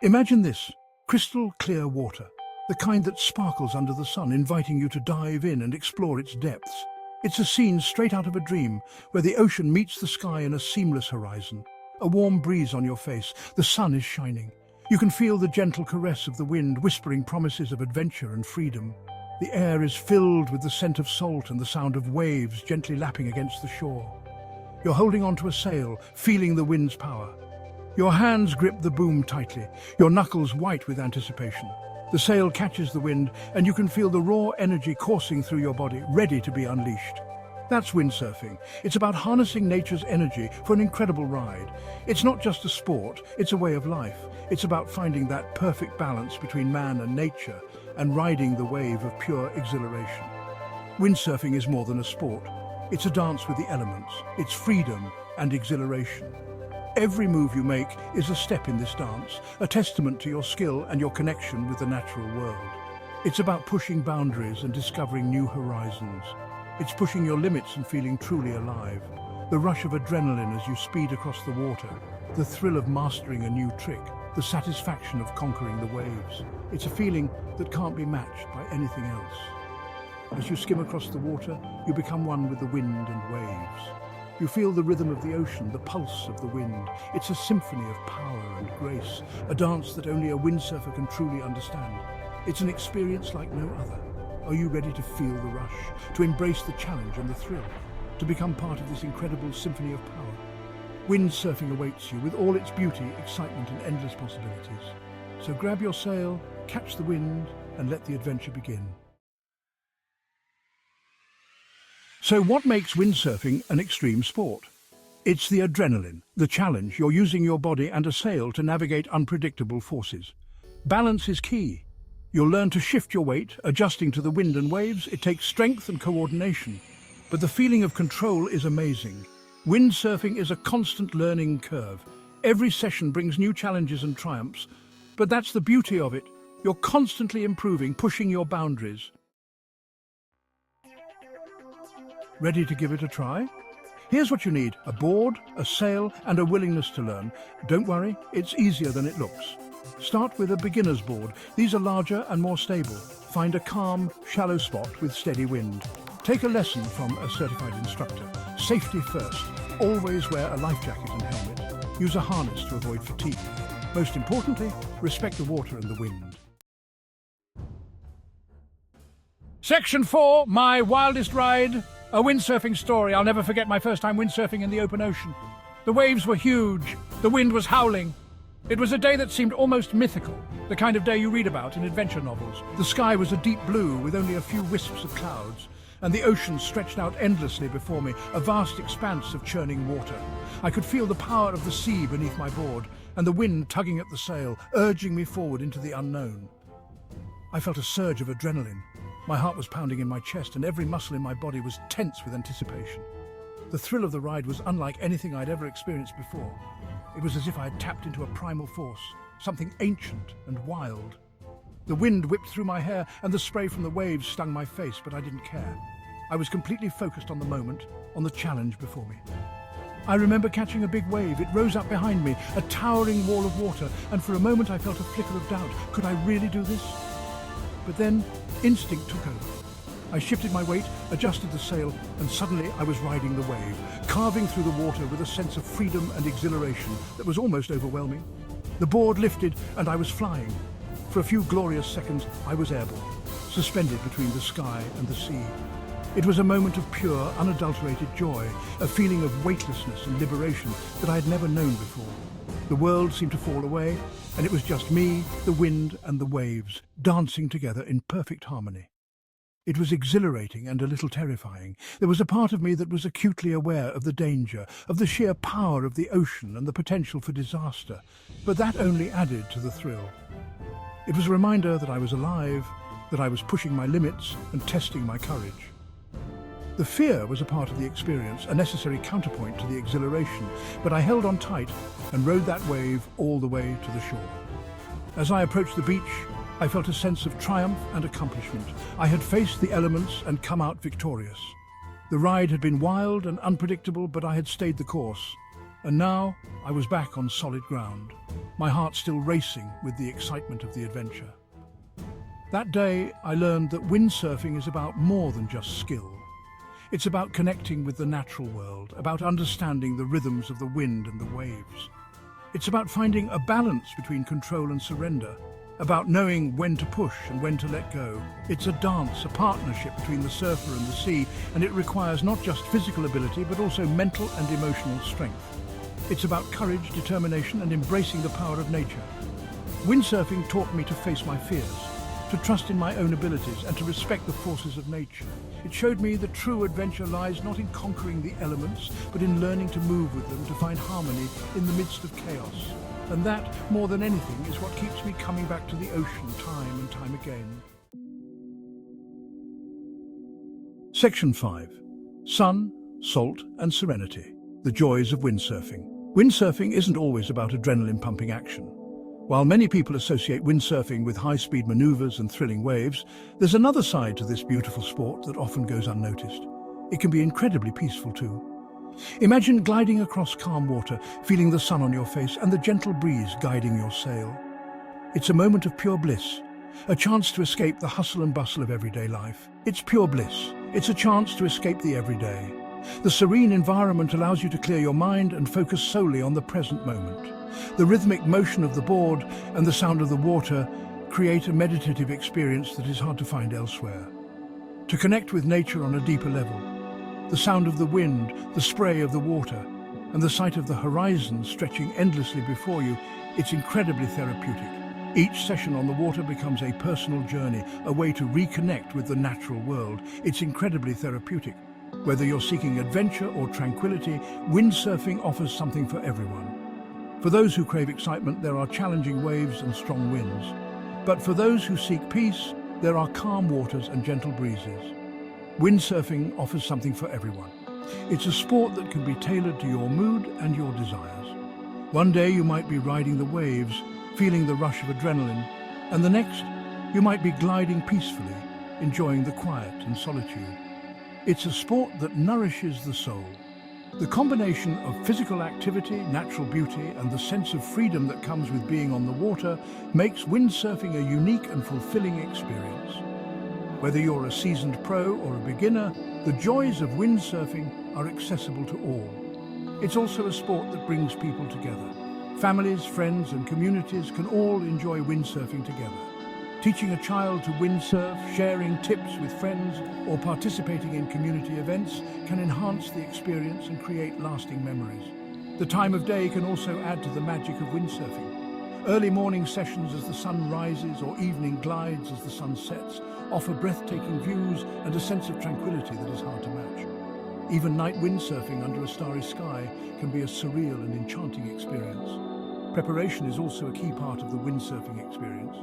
Imagine this, crystal clear water, the kind that sparkles under the sun, inviting you to dive in and explore its depths. It's a scene straight out of a dream, where the ocean meets the sky in a seamless horizon. A warm breeze on your face, the sun is shining. You can feel the gentle caress of the wind, whispering promises of adventure and freedom. The air is filled with the scent of salt and the sound of waves gently lapping against the shore. You're holding onto a sail, feeling the wind's power. Your hands grip the boom tightly, your knuckles white with anticipation. The sail catches the wind, and you can feel the raw energy coursing through your body, ready to be unleashed. That's windsurfing. It's about harnessing nature's energy for an incredible ride. It's not just a sport, it's a way of life. It's about finding that perfect balance between man and nature and riding the wave of pure exhilaration. Windsurfing is more than a sport. It's a dance with the elements. It's freedom and exhilaration. Every move you make is a step in this dance, a testament to your skill and your connection with the natural world. It's about pushing boundaries and discovering new horizons. It's pushing your limits and feeling truly alive. The rush of adrenaline as you speed across the water, the thrill of mastering a new trick, the satisfaction of conquering the waves. It's a feeling that can't be matched by anything else. As you skim across the water, you become one with the wind and waves. You feel the rhythm of the ocean, the pulse of the wind. It's a symphony of power and grace, a dance that only a windsurfer can truly understand. It's an experience like no other. Are you ready to feel the rush, to embrace the challenge and the thrill, to become part of this incredible symphony of power? Windsurfing awaits you with all its beauty, excitement and endless possibilities. So grab your sail, catch the wind and let the adventure begin. So what makes windsurfing an extreme sport? It's the adrenaline, the challenge. You're using your body and a sail to navigate unpredictable forces. Balance is key. You'll learn to shift your weight, adjusting to the wind and waves. It takes strength and coordination. But the feeling of control is amazing. Windsurfing is a constant learning curve. Every session brings new challenges and triumphs. But that's the beauty of it. You're constantly improving, pushing your boundaries. Ready to give it a try? Here's what you need: a board, a sail, and a willingness to learn. Don't worry, it's easier than it looks. Start with a beginner's board. These are larger and more stable. Find a calm, shallow spot with steady wind. Take a lesson from a certified instructor. Safety first. Always wear a life jacket and helmet. Use a harness to avoid fatigue. Most importantly, respect the water and the wind. Section 4, my wildest ride. A windsurfing story. I'll never forget my first time windsurfing in the open ocean. The waves were huge. The wind was howling. It was a day that seemed almost mythical, the kind of day you read about in adventure novels. The sky was a deep blue with only a few wisps of clouds, and the ocean stretched out endlessly before me, a vast expanse of churning water. I could feel the power of the sea beneath my board, and the wind tugging at the sail, urging me forward into the unknown. I felt a surge of adrenaline. My heart was pounding in my chest, and every muscle in my body was tense with anticipation. The thrill of the ride was unlike anything I'd ever experienced before. It was as if I had tapped into a primal force, something ancient and wild. The wind whipped through my hair, and the spray from the waves stung my face, but I didn't care. I was completely focused on the moment, on the challenge before me. I remember catching a big wave. It rose up behind me, a towering wall of water, and for a moment I felt a flicker of doubt. Could I really do this? But then, instinct took over. I shifted my weight, adjusted the sail, and suddenly I was riding the wave, carving through the water with a sense of freedom and exhilaration that was almost overwhelming. The board lifted, and I was flying. For a few glorious seconds, I was airborne, suspended between the sky and the sea. It was a moment of pure, unadulterated joy, a feeling of weightlessness and liberation that I had never known before. The world seemed to fall away, and it was just me, the wind, and the waves, dancing together in perfect harmony. It was exhilarating and a little terrifying. There was a part of me that was acutely aware of the danger, of the sheer power of the ocean and the potential for disaster, but that only added to the thrill. It was a reminder that I was alive, that I was pushing my limits and testing my courage. The fear was a part of the experience, a necessary counterpoint to the exhilaration, but I held on tight and rode that wave all the way to the shore. As I approached the beach, I felt a sense of triumph and accomplishment. I had faced the elements and come out victorious. The ride had been wild and unpredictable, but I had stayed the course. And now I was back on solid ground. my heart still racing with the excitement of the adventure. That day, I learned that windsurfing is about more than just skill. It's about connecting with the natural world, about understanding the rhythms of the wind and the waves. It's about finding a balance between control and surrender, about knowing when to push and when to let go. It's a dance, a partnership between the surfer and the sea, and it requires not just physical ability, but also mental and emotional strength. It's about courage, determination, and embracing the power of nature. Windsurfing taught me to face my fears, to trust in my own abilities, and to respect the forces of nature. It showed me that true adventure lies not in conquering the elements, but in learning to move with them, to find harmony in the midst of chaos. And that, more than anything, is what keeps me coming back to the ocean time and time again. Section 5. Sun, Salt and Serenity. The joys of windsurfing. Windsurfing isn't always about adrenaline-pumping action. While many people associate windsurfing with high-speed maneuvers and thrilling waves, there's another side to this beautiful sport that often goes unnoticed. It can be incredibly peaceful too. Imagine gliding across calm water, feeling the sun on your face and the gentle breeze guiding your sail. It's a moment of pure bliss, a chance to escape the hustle and bustle of everyday life. It's pure bliss. It's a chance to escape the everyday. The serene environment allows you to clear your mind and focus solely on the present moment. The rhythmic motion of the board and the sound of the water create a meditative experience that is hard to find elsewhere. To connect with nature on a deeper level, the sound of the wind, the spray of the water, and the sight of the horizon stretching endlessly before you, it's incredibly therapeutic. Each session on the water becomes a personal journey, a way to reconnect with the natural world. It's incredibly therapeutic. Whether you're seeking adventure or tranquility, windsurfing offers something for everyone. For those who crave excitement, there are challenging waves and strong winds. But for those who seek peace, there are calm waters and gentle breezes. Windsurfing offers something for everyone. It's a sport that can be tailored to your mood and your desires. One day you might be riding the waves, feeling the rush of adrenaline, and the next you might be gliding peacefully, enjoying the quiet and solitude. It's a sport that nourishes the soul. The combination of physical activity, natural beauty, and the sense of freedom that comes with being on the water makes windsurfing a unique and fulfilling experience. Whether you're a seasoned pro or a beginner, the joys of windsurfing are accessible to all. It's also a sport that brings people together. Families, friends, and communities can all enjoy windsurfing together. Teaching a child to windsurf, sharing tips with friends, or participating in community events can enhance the experience and create lasting memories. The time of day can also add to the magic of windsurfing. Early morning sessions as the sun rises or evening glides as the sun sets offer breathtaking views and a sense of tranquility that is hard to match. Even night windsurfing under a starry sky can be a surreal and enchanting experience. Preparation is also a key part of the windsurfing experience.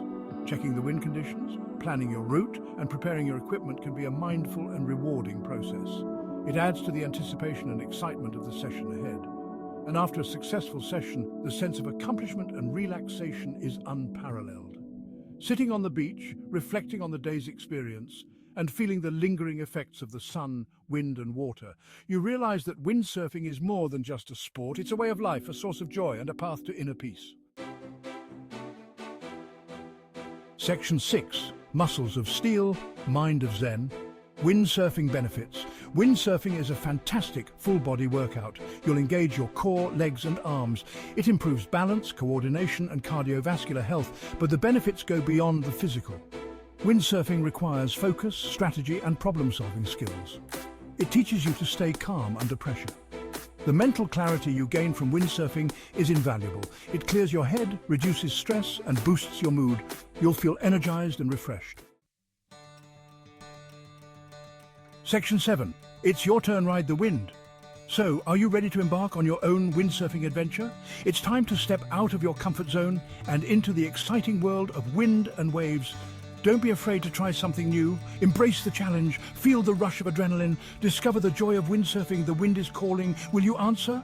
Checking the wind conditions, planning your route, and preparing your equipment can be a mindful and rewarding process. It adds to the anticipation and excitement of the session ahead. And after a successful session, the sense of accomplishment and relaxation is unparalleled. Sitting on the beach, reflecting on the day's experience, and feeling the lingering effects of the sun, wind, and water, you realize that windsurfing is more than just a sport. It's a way of life, a source of joy, and a path to inner peace. Section 6. Muscles of Steel, Mind of Zen. Windsurfing benefits. Windsurfing is a fantastic full-body workout. You'll engage your core, legs and arms. It improves balance, coordination and cardiovascular health, but the benefits go beyond the physical. Windsurfing requires focus, strategy and problem-solving skills. It teaches you to stay calm under pressure. The mental clarity you gain from windsurfing is invaluable. It clears your head, reduces stress, and boosts your mood. You'll feel energized and refreshed. Section 7. It's your turn, ride the wind. So, are you ready to embark on your own windsurfing adventure? It's time to step out of your comfort zone and into the exciting world of wind and waves. Don't be afraid to try something new. Embrace the challenge. Feel the rush of adrenaline. Discover the joy of windsurfing. The wind is calling. Will you answer?